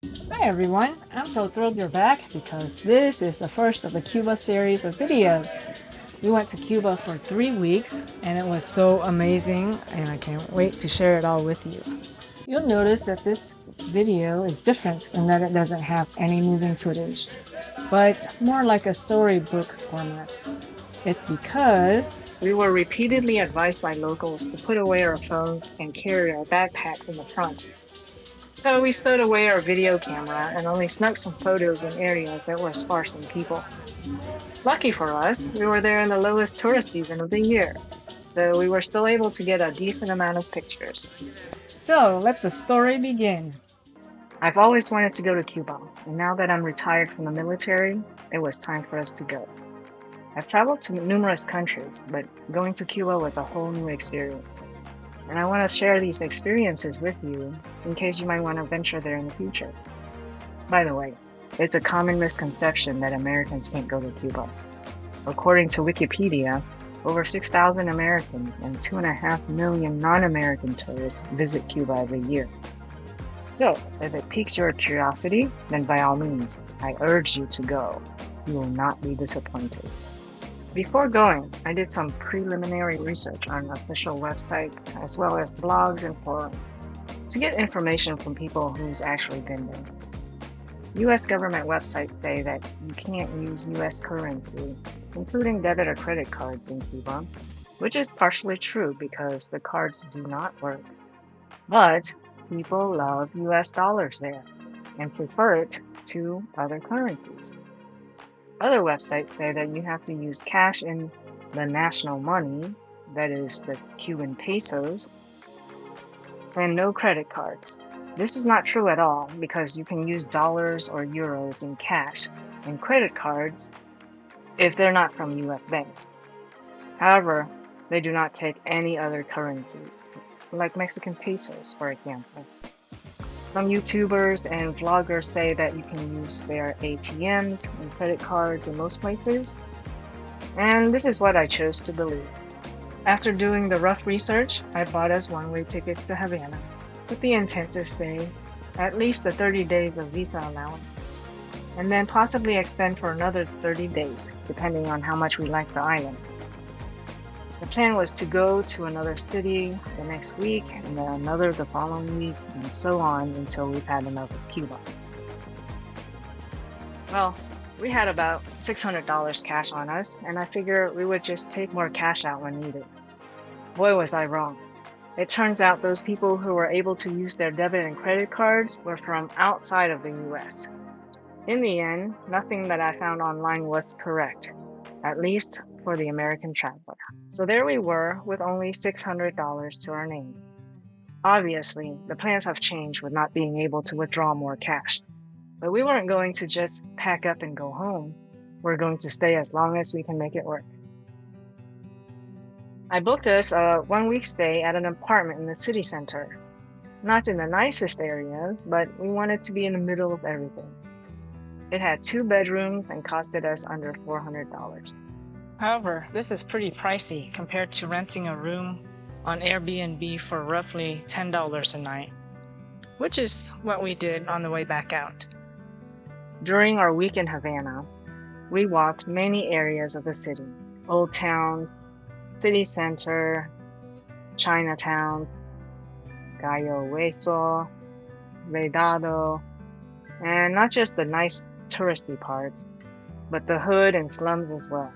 Hi everyone, I'm so thrilled you're back because this is the first of the Cuba series of videos. We went to Cuba for 3 weeks and it was so amazing and I can't wait to share it all with you. You'll notice that this video is different in that it doesn't have any moving footage, but more like a storybook format. It's because we were repeatedly advised by locals to put away our phones and carry our backpacks in the front. So we stowed away our video camera and only snuck some photos in areas that were sparse in people. Lucky for us, we were there in the lowest tourist season of the year, so we were still able to get a decent amount of pictures. So let the story begin. I've always wanted to go to Cuba, and now that I'm retired from the military, it was time for us to go. I've traveled to numerous countries, but going to Cuba was a whole new experience. And I want to share these experiences with you in case you might want to venture there in the future. By the way, it's a common misconception that Americans can't go to Cuba. According to Wikipedia, over 6,000 Americans and 2.5 million non-American tourists visit Cuba every year. So, if it piques your curiosity, then by all means, I urge you to go. You will not be disappointed. Before going, I did some preliminary research on official websites as well as blogs and forums to get information from people who's actually been there. US government websites say that you can't use US currency, including debit or credit cards in Cuba, which is partially true because the cards do not work. But people love US dollars there and prefer it to other currencies. Other websites say that you have to use cash in the national money, that is the Cuban pesos, and no credit cards. This is not true at all because you can use dollars or euros in cash and credit cards if they're not from US banks. However, they do not take any other currencies, like Mexican pesos, for example. Some YouTubers and vloggers say that you can use their ATMs and credit cards in most places, and this is what I chose to believe. After doing the rough research, I bought us one-way tickets to Havana with the intent to stay at least the 30 days of visa allowance, and then possibly extend for another 30 days, depending on how much we like the island. The plan was to go to another city the next week, and then another the following week, and so on until we've had enough of Cuba. Well, we had about $600 cash on us, and I figured we would just take more cash out when needed. Boy, was I wrong. It turns out those people who were able to use their debit and credit cards were from outside of the US. In the end, nothing that I found online was correct, at least for the American traveler. So there we were with only $600 to our name. Obviously, the plans have changed with not being able to withdraw more cash. But we weren't going to just pack up and go home. We're going to stay as long as we can make it work. I booked us a 1-week stay at an apartment in the city center. Not in the nicest areas, but we wanted to be in the middle of everything. It had 2 bedrooms and costed us under $400. However, this is pretty pricey compared to renting a room on Airbnb for roughly $10 a night, which is what we did on the way back out. During our week in Havana, we walked many areas of the city: Old Town, City Center, Chinatown, Gallo Hueso, Varadero, and not just the nice touristy parts, but the hood and slums as well.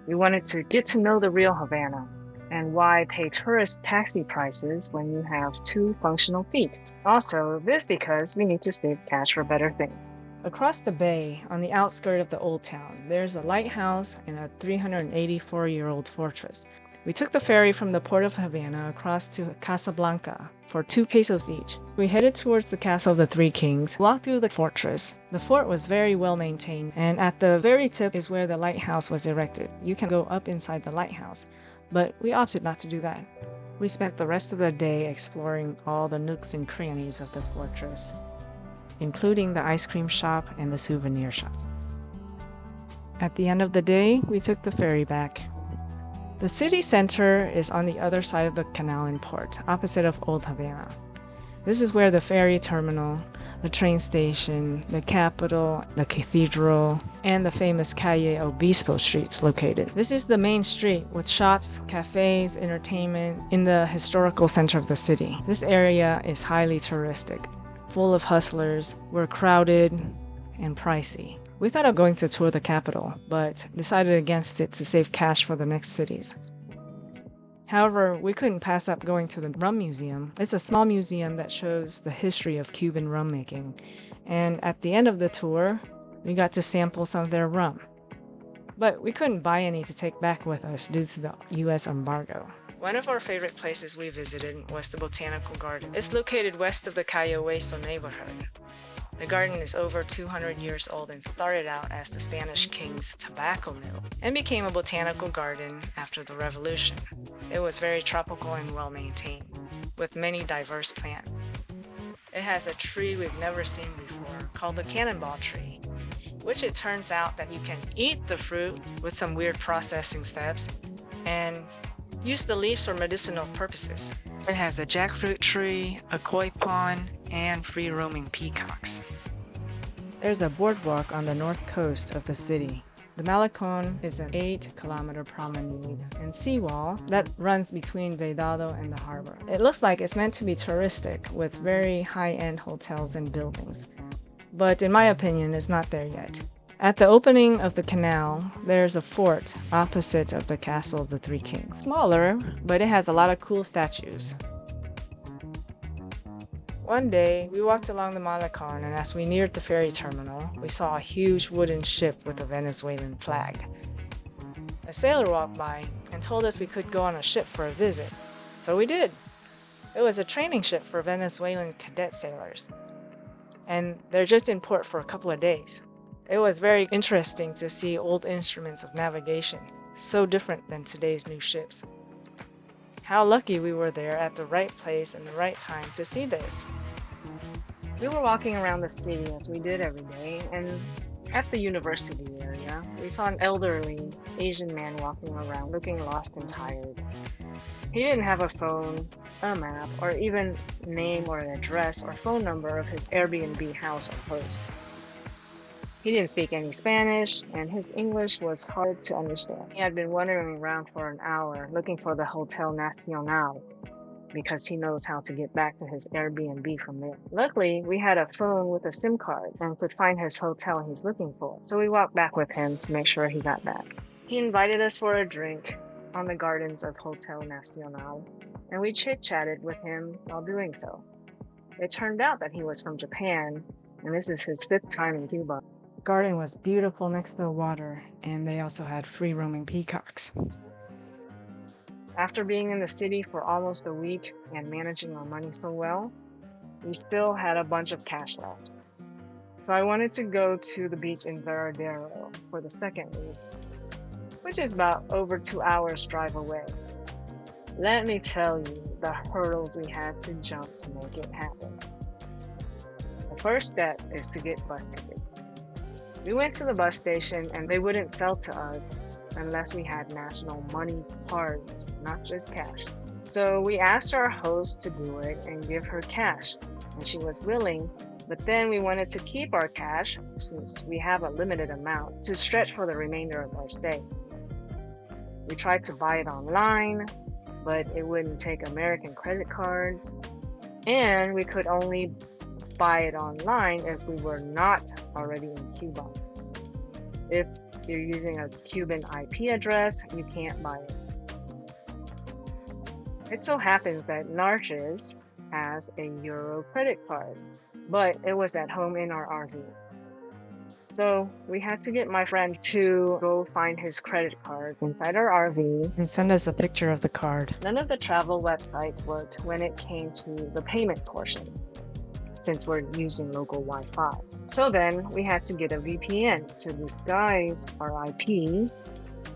We wanted to get to know the real Havana and why pay tourist taxi prices when you have 2 functional feet. Also, this because we need to save cash for better things. Across the bay, on the outskirts of the old town, there's a lighthouse and a 384-year-old fortress. We took the ferry from the port of Havana across to Casablanca for 2 pesos each. We headed towards the Castle of the Three Kings, walked through the fortress. The fort was very well maintained, and at the very tip is where the lighthouse was erected. You can go up inside the lighthouse, but we opted not to do that. We spent the rest of the day exploring all the nooks and crannies of the fortress, including the ice cream shop and the souvenir shop. At the end of the day, we took the ferry back. The city center is on the other side of the canal and port, opposite of Old Havana. This is where the ferry terminal, the train station, the Capitol, the cathedral, and the famous Calle Obispo streets located. This is the main street with shops, cafes, entertainment in the historical center of the city. This area is highly touristic, full of hustlers. We're crowded and pricey. We thought of going to tour the capital, but decided against it to save cash for the next cities. However, we couldn't pass up going to the Rum Museum. It's a small museum that shows the history of Cuban rum making. And at the end of the tour, we got to sample some of their rum. But we couldn't buy any to take back with us due to the US embargo. One of our favorite places we visited was the Botanical Garden. It's located west of the Cayo Hueso neighborhood. The garden is over 200 years old and started out as the Spanish king's tobacco mill and became a botanical garden after the Revolution. It was very tropical and well maintained, with many diverse plants. It has a tree we've never seen before called the cannonball tree, which it turns out that you can eat the fruit with some weird processing steps and use the leaves for medicinal purposes. It has a jackfruit tree, a koi pond, and free-roaming peacocks. There's a boardwalk on the north coast of the city. The Malecon is an 8-kilometer promenade and seawall that runs between Vedado and the harbor. It looks like it's meant to be touristic with very high-end hotels and buildings, but in my opinion, it's not there yet. At the opening of the canal, there's a fort opposite of the Castle of the Three Kings. Smaller, but it has a lot of cool statues. One day, we walked along the Malecon, and as we neared the ferry terminal, we saw a huge wooden ship with a Venezuelan flag. A sailor walked by and told us we could go on a ship for a visit, so we did. It was a training ship for Venezuelan cadet sailors, and they're just in port for a couple of days. It was very interesting to see old instruments of navigation, so different than today's new ships. How lucky we were there at the right place and the right time to see this. We were walking around the city as we did every day, and at the university area, we saw an elderly Asian man walking around looking lost and tired. He didn't have a phone, a map, or even name or an address or phone number of his Airbnb house or host. He didn't speak any Spanish, and his English was hard to understand. He had been wandering around for an hour looking for the Hotel Nacional because he knows how to get back to his Airbnb from there. Luckily, we had a phone with a SIM card and could find his hotel he's looking for, so we walked back with him to make sure he got back. He invited us for a drink on the gardens of Hotel Nacional, and we chit-chatted with him while doing so. It turned out that he was from Japan, and this is his 5th time in Cuba. The garden was beautiful next to the water, and they also had free-roaming peacocks. After being in the city for almost a week and managing our money so well, we still had a bunch of cash left. So I wanted to go to the beach in Varadero for the second week, which is about over 2 hours drive away. Let me tell you the hurdles we had to jump to make it happen. The first step is to get bus tickets. We went to the bus station and they wouldn't sell to us unless we had national money cards, not just cash. So we asked our host to do it and give her cash, and she was willing, but then we wanted to keep our cash, since we have a limited amount, to stretch for the remainder of our stay. We tried to buy it online, but it wouldn't take American credit cards, and we could only buy it online if we were not already in Cuba. If you're using a Cuban IP address, you can't buy it. It so happens that Narcis has a Euro credit card, but it was at home in our RV. So we had to get my friend to go find his credit card inside our RV and send us a picture of the card. None of the travel websites worked when it came to the payment portion, since we're using local Wi-Fi. So then we had to get a VPN to disguise our IP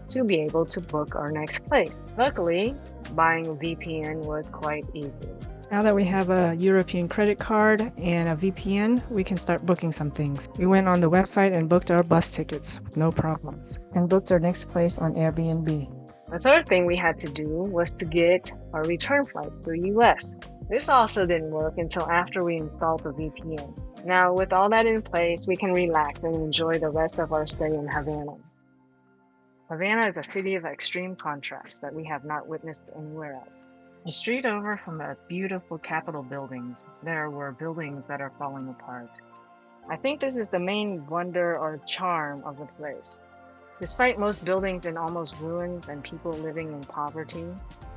to be able to book our next place. Luckily, buying a VPN was quite easy. Now that we have a European credit card and a VPN, we can start booking some things. We went on the website and booked our bus tickets with no problems, and booked our next place on Airbnb. The third thing we had to do was to get our return flights to the US. This also didn't work until after we installed the VPN. Now, with all that in place, we can relax and enjoy the rest of our stay in Havana. Havana is a city of extreme contrast that we have not witnessed anywhere else. A street over from the beautiful Capitol buildings, there were buildings that are falling apart. I think this is the main wonder or charm of the place. Despite most buildings in almost ruins and people living in poverty,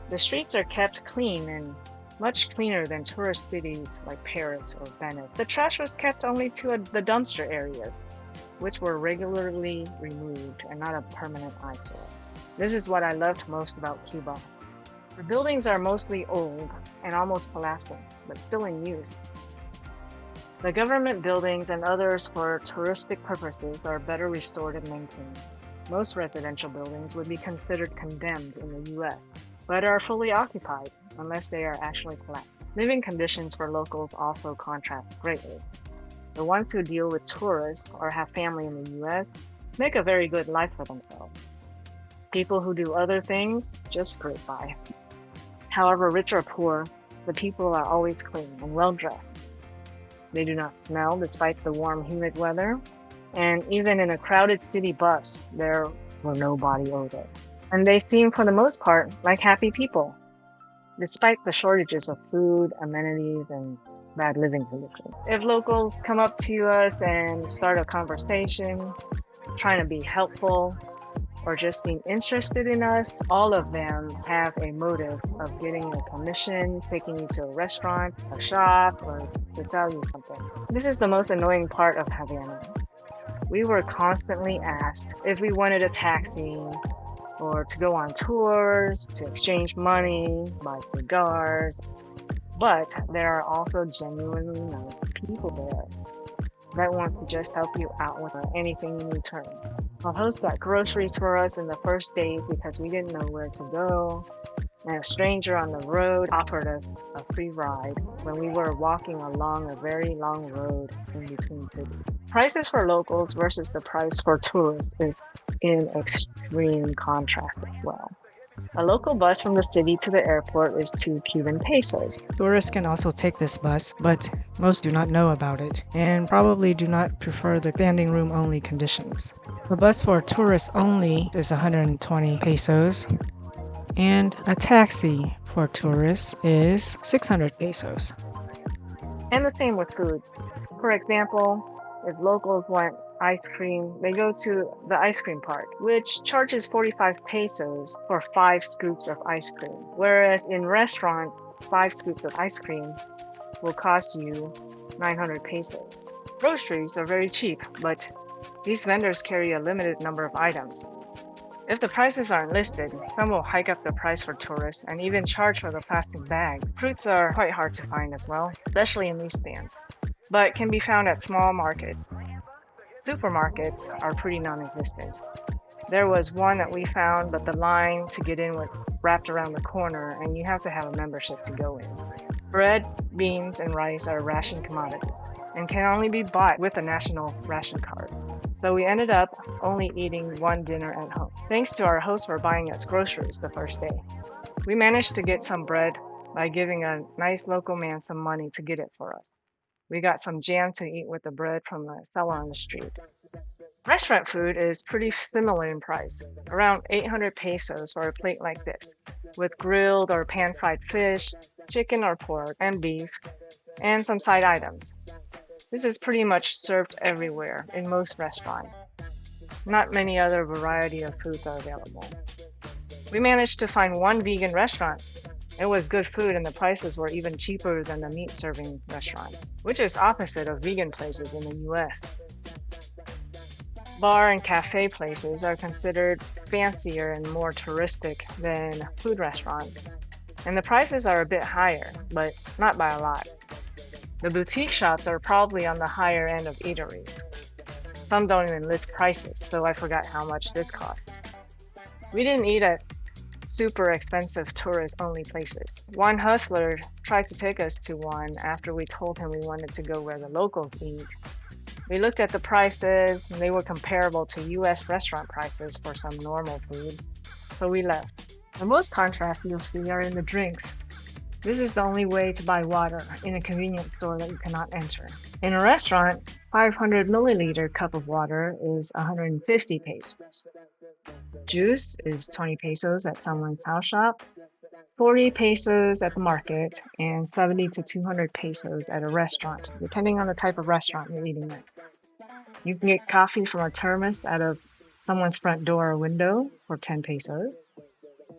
the streets are kept clean and much cleaner than tourist cities like Paris or Venice. The trash was kept only to the dumpster areas, which were regularly removed and not a permanent eyesore. This is what I loved most about Cuba. The buildings are mostly old and almost collapsing, but still in use. The government buildings and others for touristic purposes are better restored and maintained. Most residential buildings would be considered condemned in the US, but are fully occupied unless they are actually collapsed. Living conditions for locals also contrast greatly. The ones who deal with tourists or have family in the US make a very good life for themselves. People who do other things just scrape by. However rich or poor, the people are always clean and well dressed. They do not smell despite the warm, humid weather, and even in a crowded city bus, there were no body odor. And they seem, for the most part, like happy people, despite the shortages of food, amenities, and bad living conditions. If locals come up to us and start a conversation, trying to be helpful, or just seem interested in us, all of them have a motive of getting a commission, taking you to a restaurant, a shop, or to sell you something. This is the most annoying part of Havana. We were constantly asked if we wanted a taxi, or to go on tours, to exchange money, buy cigars. But there are also genuinely nice people there that want to just help you out with anything in return. Our host got groceries for us in the first days because we didn't know where to go, and a stranger on the road offered us a free ride when we were walking along a very long road in between cities. Prices for locals versus the price for tourists is in extreme contrast as well. A local bus from the city to the airport is 2 Cuban pesos. Tourists can also take this bus, but most do not know about it and probably do not prefer the standing room only conditions. The bus for tourists only is 120 pesos, and a taxi for tourists is 600 pesos. And the same with food. For example, if locals want ice cream, they go to the ice cream park, which charges 45 pesos for 5 scoops of ice cream. Whereas in restaurants, 5 scoops of ice cream will cost you 900 pesos. Groceries are very cheap, but these vendors carry a limited number of items. If the prices aren't listed, some will hike up the price for tourists and even charge for the plastic bags. Fruits are quite hard to find as well, especially in these stands, but can be found at small markets. Supermarkets are pretty non-existent. There was one that we found, but the line to get in was wrapped around the corner, and you have to have a membership to go in. Bread, beans, and rice are ration commodities and can only be bought with a national ration card. So we ended up only eating one dinner at home, thanks to our host for buying us groceries the first day. We managed to get some bread by giving a nice local man some money to get it for us. We got some jam to eat with the bread from the seller on the street. Restaurant food is pretty similar in price, around 800 pesos for a plate like this, with grilled or pan-fried fish, chicken or pork, and beef, and some side items. This is pretty much served everywhere in most restaurants. Not many other variety of foods are available. We managed to find one vegan restaurant. It was good food and the prices were even cheaper than the meat serving restaurants, which is opposite of vegan places in the US. Bar and cafe places are considered fancier and more touristic than food restaurants, and the prices are a bit higher, but not by a lot. The boutique shops are probably on the higher end of eateries. Some don't even list prices, so I forgot how much this cost. We didn't eat at super expensive tourist-only places. One hustler tried to take us to one after we told him we wanted to go where the locals eat. We looked at the prices, and they were comparable to US restaurant prices for some normal food, so we left. The most contrasts you'll see are in the drinks. This is the only way to buy water in a convenience store that you cannot enter. In a restaurant, 500 milliliter cup of water is 150 pesos. Juice is 20 pesos at someone's house shop, 40 pesos at the market, and 70 to 200 pesos at a restaurant, depending on the type of restaurant you're eating at. You can get coffee from a thermos out of someone's front door or window for 10 pesos,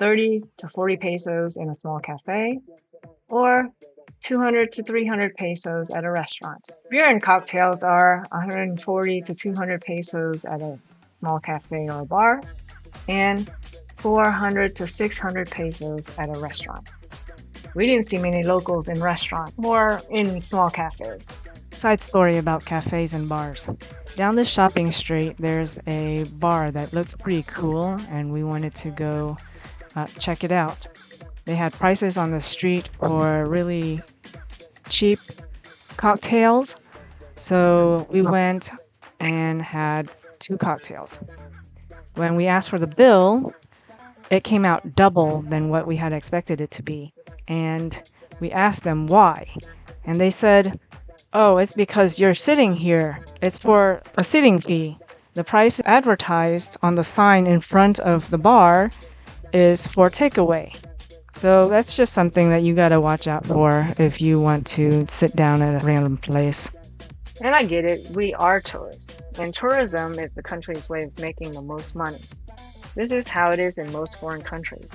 30 to 40 pesos in a small cafe, or 200 to 300 pesos at a restaurant. Beer and cocktails are 140 to 200 pesos at a small cafe or a bar, and 400 to 600 pesos at a restaurant. We didn't see many locals in restaurants or in small cafes. Side story about cafes and bars. Down this shopping street, there's a bar that looks pretty cool, and we wanted to go check it out. They had prices on the street for really cheap cocktails, so we went and had 2 cocktails. When we asked for the bill, it came out double than what we had expected it to be, and we asked them why, and they said, "Oh, it's because you're sitting here. It's for a sitting fee. The price advertised on the sign in front of the bar is for takeaway." So that's just something that you gotta watch out for if you want to sit down at a random place. And I get it, we are tourists, and tourism is the country's way of making the most money. This is how it is in most foreign countries,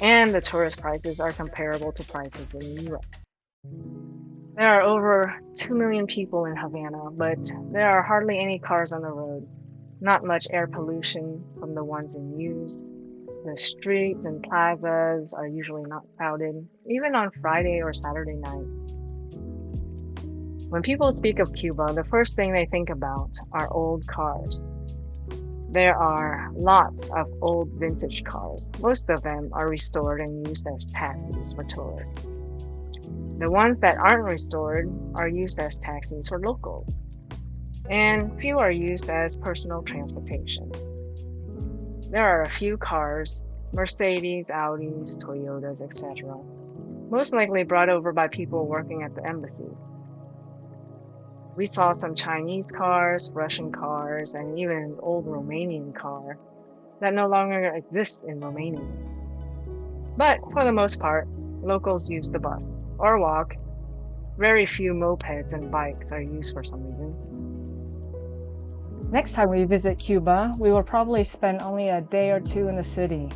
and the tourist prices are comparable to prices in the US. There are over 2 million people in Havana, but there are hardly any cars on the road, not much air pollution from the ones in use. The streets and plazas are usually not crowded, even on Friday or Saturday night. When people speak of Cuba, the first thing they think about are old cars. There are lots of old vintage cars. Most of them are restored and used as taxis for tourists. The ones that aren't restored are used as taxis for locals, and few are used as personal transportation. There are a few cars, Mercedes, Audis, Toyotas, etc., most likely brought over by people working at the embassies. We saw some Chinese cars, Russian cars, and even an old Romanian car that no longer exists in Romania. But for the most part, locals use the bus or walk. Very few mopeds and bikes are used for some reason. Next time we visit Cuba, we will probably spend only a day or 2 in the city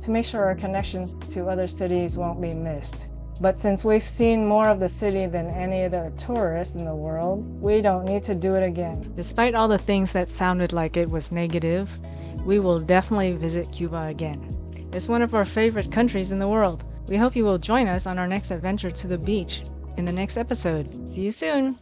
to make sure our connections to other cities won't be missed. But since we've seen more of the city than any of the tourists in the world, we don't need to do it again. Despite all the things that sounded like it was negative, we will definitely visit Cuba again. It's one of our favorite countries in the world. We hope you will join us on our next adventure to the beach in the next episode. See you soon!